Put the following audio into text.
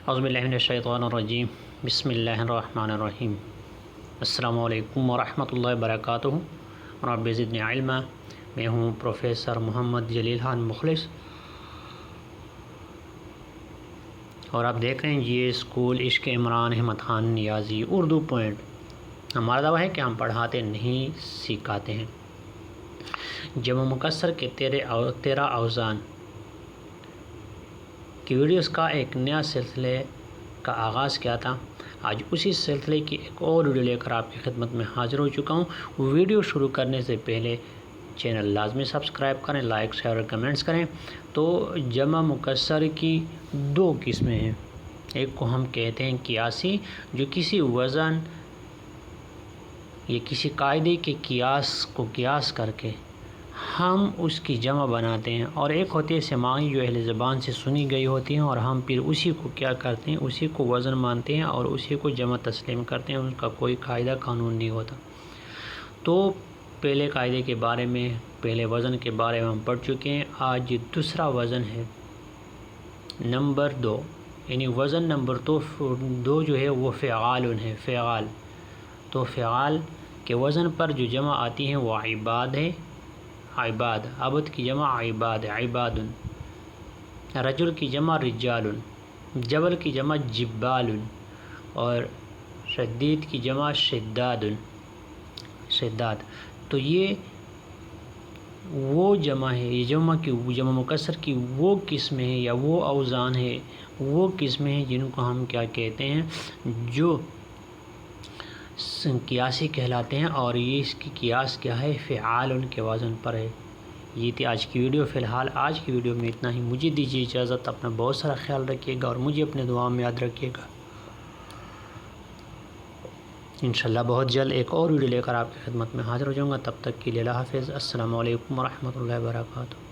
اعوذ باللہ من الشیطان الرجیم بسم اللہ الرحمن الرحیم السلام علیکم ورحمۃ اللہ وبرکاتہ۔ رب زدنی علما۔ میں ہوں پروفیسر محمد جلیل خان مخلص، اور آپ دیکھ رہے ہیں یہ اسکول عشق عمران احمد خان نیازی اردو پوائنٹ۔ ہمارا دعویٰ ہے کہ ہم پڑھاتے نہیں سکھاتے ہیں۔ جمع مکسر کے 13 اوزان کی ویڈیوز کا ایک نیا سلسلے کا آغاز کیا تھا۔ آج اسی سلسلے کی ایک اور ویڈیو لے کر آپ کی خدمت میں حاضر ہو چکا ہوں۔ ویڈیو شروع کرنے سے پہلے چینل لازمی سبسکرائب کریں، لائک شیئر اور کمنٹس کریں۔ تو جمع مکسر کی 2 قسمیں ہیں۔ ایک کو ہم کہتے ہیں قیاسی، جو کسی وزن یا کسی قاعدے کے قیاس کو قیاس کر کے ہم اس کی جمع بناتے ہیں، اور ایک ہوتی ہے سماعی، جو اہل زبان سے سنی گئی ہوتی ہیں، اور ہم پھر اسی کو کیا کرتے ہیں، اسی کو وزن مانتے ہیں اور اسی کو جمع تسلیم کرتے ہیں۔ ان کا کوئی قاعدہ قانون نہیں ہوتا۔ تو پہلے قاعدے کے بارے میں، پہلے وزن کے بارے میں ہم پڑھ چکے ہیں۔ آج دوسرا وزن ہے نمبر 2، یعنی وزن نمبر 2 جو ہے وہ فعال ہے۔ فعال تو فعال کے وزن پر جو جمع آتی ہیں وہ عباد ہے۔ عباد، عبد کی جمع عباد ہے، عباد۔ رجل کی جمع رجال، جبل کی جمع جبال، اور شدید کی جمع شداد، شداد۔ تو یہ وہ جمع ہے، یہ جمع مکسر کی وہ قسمیں ہیں یا وہ اوزان ہے، وہ قسمیں ہیں جن کو ہم کیا کہتے ہیں، جو قیاسی کہلاتے ہیں، اور یہ اس کی قیاس کیا ہے، فعال ان کے وزن پر ہے۔ یہ تھی آج کی ویڈیو۔ فی الحال آج کی ویڈیو میں اتنا ہی۔ مجھے دیجیے اجازت، اپنا بہت سارا خیال رکھیے گا اور مجھے اپنے دعا میں یاد رکھیے گا۔ انشاءاللہ بہت جلد ایک اور ویڈیو لے کر آپ کی خدمت میں حاضر ہو جاؤں گا۔ تب تک کے لیے اللہ حافظ۔ السلام علیکم ورحمۃ اللہ وبرکاتہ۔